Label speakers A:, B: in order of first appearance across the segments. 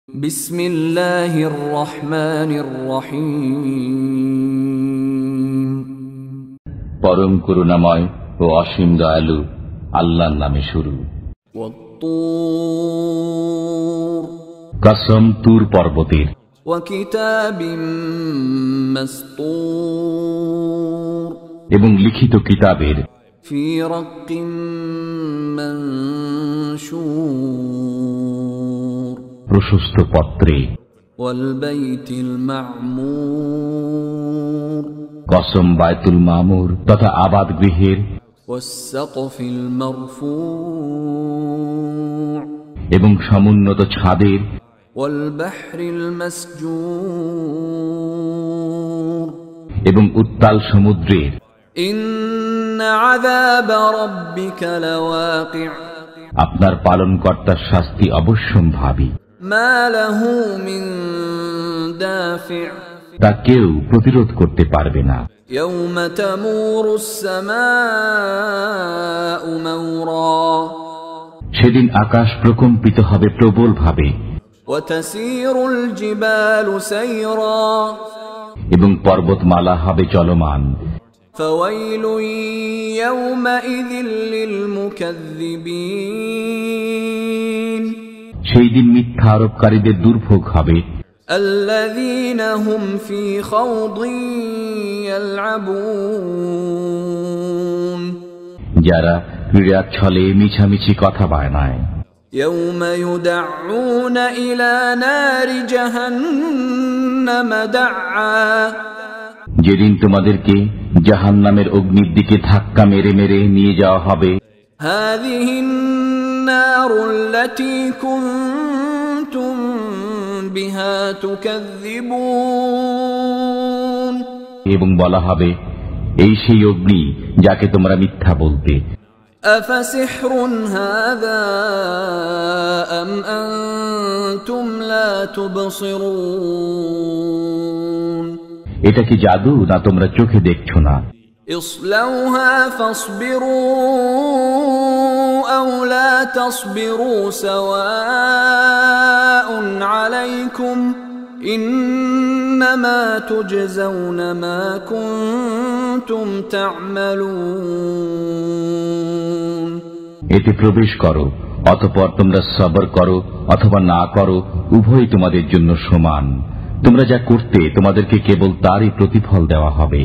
A: বিসমিল্লাহির রহমানির রহিম।
B: পরম করুণাময় ও অসীম দয়ালু আল্লাহর নামে শুরু।
A: ওয়াত-তুর,
B: কসম তুর পর্বতের।
A: ওয়া কিতাবিম মাসতুর,
B: এবং লিখিত কিতাবের।
A: ফি রাক্কিম মানশুর,
B: প্রশস্ত পত্রে।
A: ওয়াল বাইতিল মা'মুর,
B: কসম বায়তুল মামুর তথা আবাদ গৃহের।
A: ওয়াস সাকফিল মারফু',
B: এবং সমুন্নত ছাদের।
A: ওয়াল বাহরিল মাসজুর,
B: এবং উত্তাল সমুদ্রের।
A: ইন্না আযাবা রাব্বিকা লাওয়াকি',
B: আপনার পালনকর্তার শাস্তি অবশ্যম্ভাবী।
A: মা লাহু মিন দাফি',
B: তা কেউ প্রতিরোধ করতে পারবে না।
A: ইয়াওমা তামুরুস সামাউ মাওরা,
B: সেদিন আকাশ প্রকম্পিত হবে প্রবল ভাবে।
A: ওয়া তাসীরুল জিবালু সাইরা,
B: এবং পর্বতমালা হবে চলমান।
A: ফাওয়াইলুন ইয়াওমাইযিল লিল মুকাযযিবিন,
B: সেই দিন মিথ্যা আরোপকারীদের দুর্ভোগ হবে।
A: আল্লাযীনা হুম ফী খাওদিন ইয়ালআবুন,
B: যারা ক্রীড়ার ছলে মিছামিছি কথা বায়নায়।
A: ইয়াওমা ইউদআউনা ইলা নারি জাহান্নাম দাআ,
B: যেদিন তোমাদেরকে জাহান্নামের অগ্নির দিকে ধাক্কা মেরে মেরে নিয়ে যাওয়া হবে।
A: হাযিহিন নারুল্লাতী কুনতুম বিহা তুকাযযিবুন,
B: এবং বলা হবে, এই সেই অগ্নি যাকে তোমরা মিথ্যা বলতে।
A: আফাসিহরুন হাযা আম আনতুম লা তুবসিরুন,
B: এটা কি জাদু না তোমরা চোখে দেখছো না?
A: ইসলাউহা ফাসবিরু আও লা তাসবিরু সাওয়াউন আলাইকুম ইন্নামা তুজজাউনা মা কুনতুম তা'মালুন,
B: এতে প্রবেশ করো, অতঃপর তোমরা সবর করো অথবা না করো, উভয় তোমাদের জন্য সমান। তোমরা যা করতে তোমাদেরকে কেবল তারই প্রতিফল দেওয়া হবে।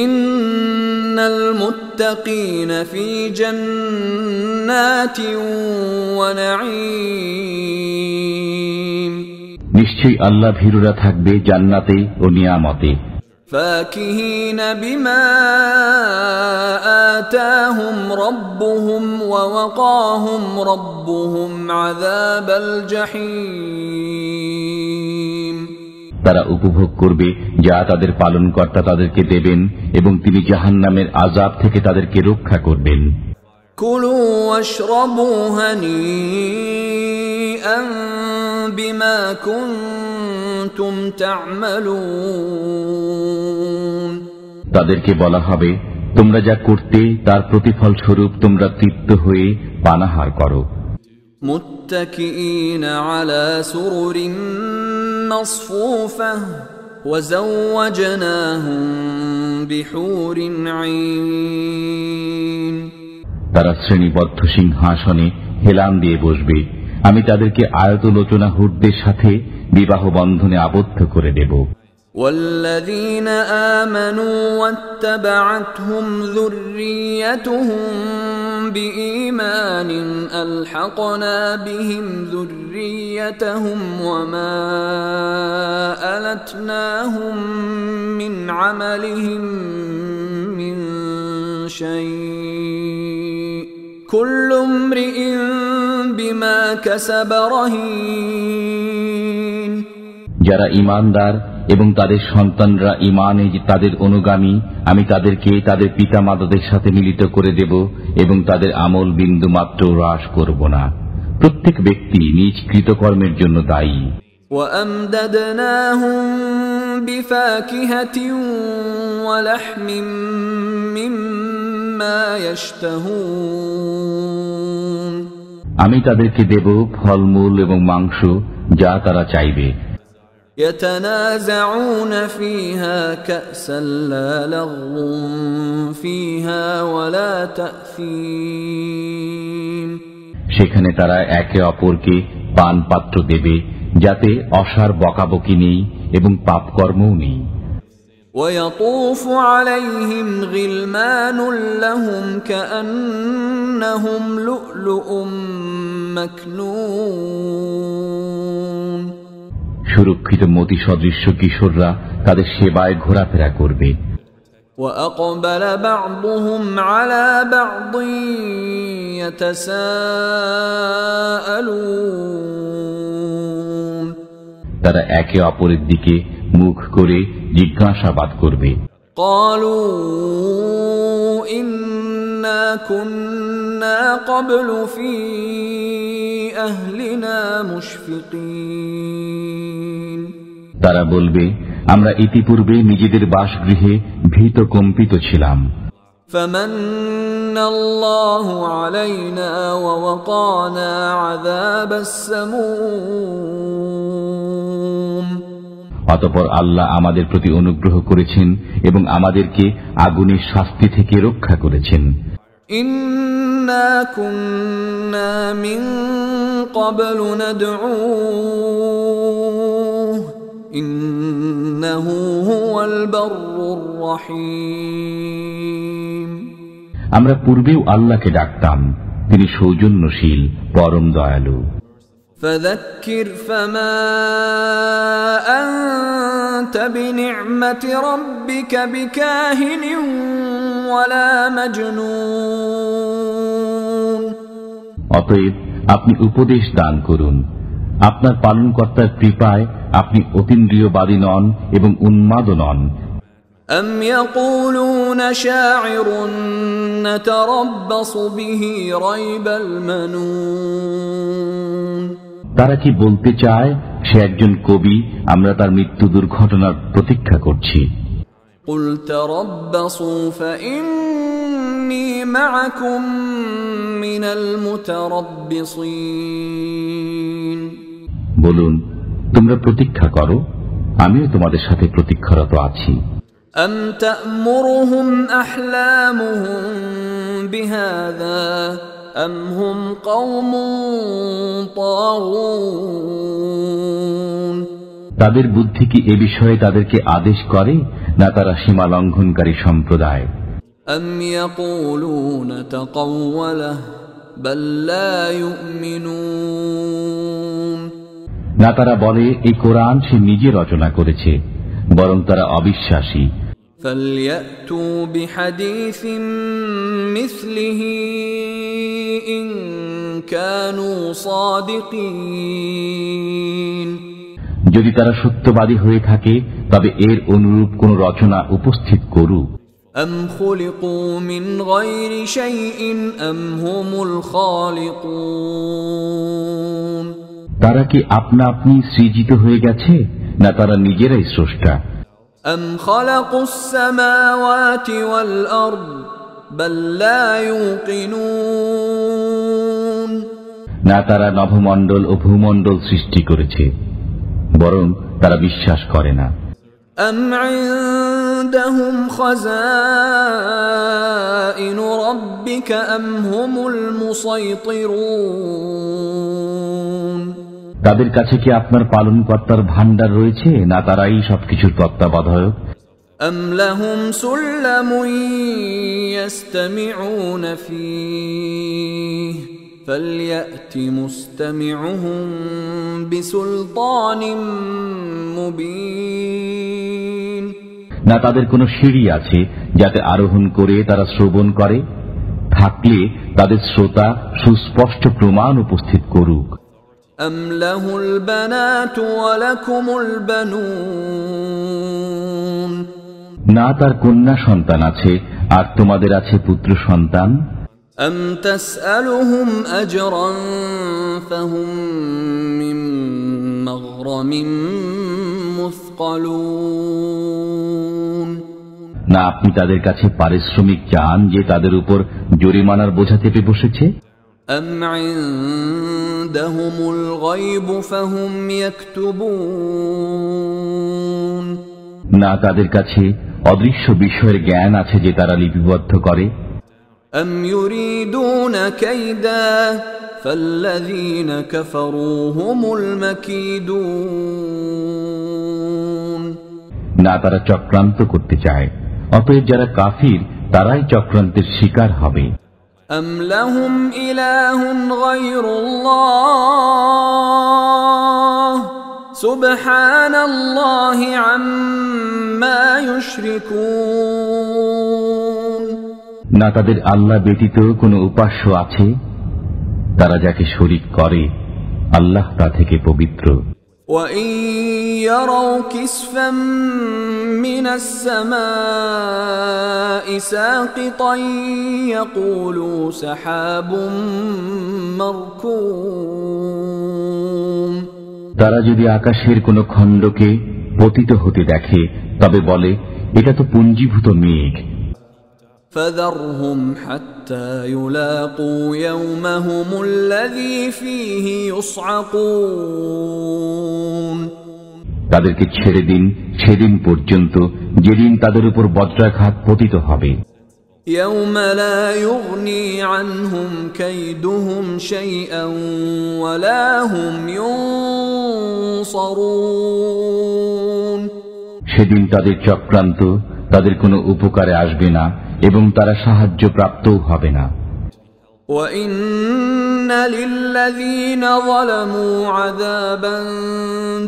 A: ইন্নাল মুত্তাকিনা ফি জান্নাতিন ওয়া নাঈম,
B: নিশ্চয়ই আল্লাহ ভীরুরা থাকবে জান্নাতে ও নিয়ামতে।
A: ফাকিহিনা বিমা আতাহুম রাব্বুহুম ওয়া ওয়াকাহুম রাব্বুহুম আযাবাল জাহিম,
B: তারা উপভোগ করবে যা তাদের পালনকর্তা তাদেরকে দেবেন, এবং তিনি জাহান্নামের আযাব থেকে তাদেরকে রক্ষা করবেন।
A: কুলু ওয়াশরাবু হানিআন বিমা কুনতুম তা'মালুন,
B: তাদেরকে বলা হবে, তোমরা যা করতে তার প্রতিফল স্বরূপ তোমরা তৃপ্ত হয়ে পানাহার করো।
A: মুত্তাকিইনা আলা সুরুরিন মাসফুফাহ ওয়া যাওয়াজনাহুম বিহুরিন আইন,
B: তারা শ্রেণীবদ্ধ সিংহাসনে হেলান দিয়ে বসবে। আমি তাদেরকে আয়তলোচনা হুরদের সাথে বিবাহ বন্ধনে আবদ্ধ করে দেব।
A: والذين آمنوا واتبعتهم ذريتهم بإيمان ألحقنا بهم ذريتهم وما ألتناهم من عملهم من شيء كل امرئ بما كسب رهين,
B: যারা ঈমানদার এবং তাদের সন্তানরা ঈমানে তাদের অনুগামী, আমি তাদেরকে তাদের পিতামাতাদের সাথে মিলিত করে দেব এবং তাদের আমল বিন্দু মাত্র হ্রাস করব না। প্রত্যেক ব্যক্তি নিজ কৃতকর্মের জন্য দায়ী।
A: وأمددناهم بفاكهة ولحم مما يشتهون,
B: আমি তাদেরকে দেব ফলমূল এবং মাংস যা তারা চাইবে।
A: يتنازعون فيها كأسا لا لغو فيها ولا تأثيم
B: সেখানে তারা একে অপরকে পান পাত্র দেবে, যাতে অসার বকাবকি নেই এবং পাপকর্মও নেই।
A: ويطوف عليهم غلمان لهم كأنهم لؤلؤ مكنون
B: সুরক্ষিত মতি সদৃশ্য কিশোররা তাদের সেবায় ঘোরাফেরা করবে।
A: وأقبل بعضهم على بعض يتساءلون
B: তারা একে অপরের দিকে মুখ করে জিজ্ঞাসাবাদ করবে।
A: قالوا إنا كنا قبل في أهلنا مشفقين
B: তারা বলবে, আমরা ইতিপূর্বে নিজেদের বাসগৃহে ভীত কম্পিত ছিলাম।
A: فمن الله علينا ووقانا عذاب السموم
B: অতঃপর আল্লাহ আমাদের প্রতি অনুগ্রহ করেছেন এবং আমাদেরকে আগুনের শাস্তি থেকে রক্ষা করেছেন।
A: إنا كنا من قبل ندعوه إنه هو البر الرحيم
B: আমরা পূর্বেও আল্লাহকে ডাকতাম, তিনি সৌজন্যশীল, পরম দয়ালু।
A: فذكر فما أنت بنعمة ربك بكاهن ولا مجنون
B: অতএব আপনি উপদেশ দান করুন, আপনার পালনকর্তার কৃপায় আপনি অতীন্দ্রিয়বাদী নন এবং উন্মাদও নন।
A: أم يقولون شاعر نتربص به ريب المنون
B: তারা কি বলতে চায় সে একজন কবি, আমরা তার মৃত্যু দুর্ঘটনার প্রতীক্ষা করছি।
A: قل تربصوا فإني معكم من المتربصين
B: বলুন, তোমরা প্রতীক্ষা করো, আমিও তোমাদের সাথে প্রতীক্ষারত আছি।
A: أم تأمرهم أحلامهم بهذا أم هم قوم طاغون
B: তাদের বুদ্ধি কি এ বিষয়ে তাদেরকে আদেশ করে, না তারা সীমা লঙ্ঘনকারী সম্প্রদায়?
A: أم يقولون تقوله بل لا يؤمنون
B: না তারা বলে এই কোরআন সে নিজে রচনা করেছে, বরং তারা অবিশ্বাসী।
A: فليأتوا بحديث مثله إن كانوا صادقين
B: যদি তারা সত্যবাদী হয়ে থাকে তবে এর অনুরূপ কোন রচনা উপস্থিত করুক।
A: أم خلقوا من غير شيء أم هم الخالقون
B: তারা কি আপনা আপনি সৃজিত হয়ে গেছে, না তারা নিজেরাই স্রষ্টা?
A: أم خلقوا السماوات والأرض بل لا يوقنون
B: না তারা নভমণ্ডল ও ভূমণ্ডল সৃষ্টি করেছে, বরং তারা বিশ্বাস করে না।
A: أم عندهم خزائن ربك أم هم المسيطرون
B: তাদের কাছে কি আপনার পালনকর্তার ভান্ডার রয়েছে, না তারাই সবকিছুর তত্ত্বাবধায়ক?
A: أم لهم سلم يستمعون فيه فليأت مستمعهم بسلطان مبين
B: না তাদের কোনো সিঁড়ি আছে যাতে আরোহণ করে তারা শ্রবণ করে? থাকলে তাদের শ্রোতা সুস্পষ্ট প্রমাণ উপস্থিত করুক।
A: أم له البنات ولكم البنون
B: না তার কন্যা সন্তান আছে আর তোমাদের আছে পুত্র সন্তান।
A: أم تسألهم أجرا فهم من مغرم مثقلون
B: না আপনি তাদের কাছে পারিশ্রমিক চান যে তাদের উপর জরিমানার বোঝা চেপে বসেছে?
A: أم عندهم الغيب فهم يكتبون
B: না তাদের কাছে অদৃশ্য বিষয়ের জ্ঞান আছে যে তারা লিপিবদ্ধ করে।
A: أم يريدون كيدا فالذين كفروا هم المكيدون
B: না তারা চক্রান্ত করতে চায়, অতএব যারা কাফির তারাই চক্রান্তের শিকার হবে।
A: أم لهم إله غير الله سبحان الله عما يشركون
B: না তাদের আল্লাহ ব্যতীত কোনো উপাস্য আছে, তারা যাকে শরীক করে আল্লাহ তা থেকে পবিত্র।
A: وَإِن يَرَوْا كِسْفًا مِّنَ السَّمَاءِ سَاقِطًا يَقُولُوا سَحَابٌ مَّرْكُومٌ
B: তারা যদি আকাশের কোনো খণ্ডকে পতিত হতে দেখে তবে বলে এটা তো পুঞ্জীভূত মেঘ।
A: فَذَرْهُمْ حَتَّى يُلَاقُوا يَوْمَهُمُ الَّذِي فِيهِ يُصْعَقُونَ
B: তাদেরকে ছেড়ে দিন সেদিন পর্যন্ত যেদিন তাদের উপর বজ্রাঘাত পতিত হবে।
A: يَوْمَ لَا يُغْنِي عَنْهُمْ كَيْدُهُمْ شَيْئًا وَلَا هُمْ يُنصَرُونَ
B: সেদিন তাদের চক্রান্ত তাদের কোনো উপকারে আসবে না এবং তারা সাহায্য প্রাপ্তও হবে না।
A: وَإِنَّ لِلَّذِينَ ظَلَمُوا عَذَابًا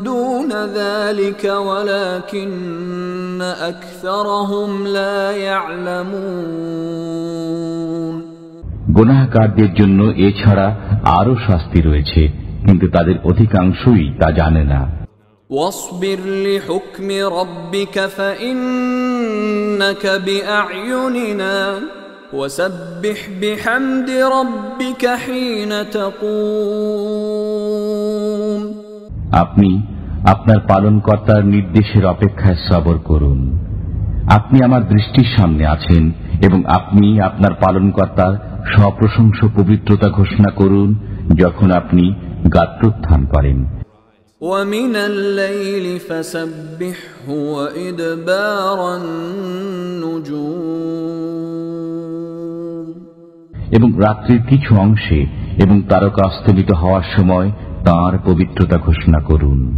A: دُونَ ذَلِكَ وَلَكِنَّ أَكْثَرَهُمْ لَا يَعْلَمُونَ
B: গুনাহগারদের জন্য এছাড়া আরো শাস্তি রয়েছে, কিন্তু তাদের অধিকাংশই তা জানে না।
A: وَاصْبِرْ لِحُكْمِ رَبِّكَ فَإِنَّكَ بِأَعْيُنِنَا وَسَبِّحْ بِحَمْدِ رَبِّكَ حِينَ تَقُومُ
B: আপনি আপনার পালনকর্তার নির্দেশের অপেক্ষায় সবর করুন। আপনি আমার দৃষ্টির সামনে আছেন এবং আপনি আপনার পালনকর্তার সপ্রশংস পবিত্রতা ঘোষণা করুন যখন আপনি গাত্রোত্থান করেন।
A: وَمِنَ اللَّيْلِ فَسَبِّحْهُ وَإِدْبَارَ النُّجُومِ
B: এবং রাত্রির কিছু অংশে এবং তারকা অস্তমিত হওয়ার সময় তাঁর পবিত্রতা ঘোষণা করুন।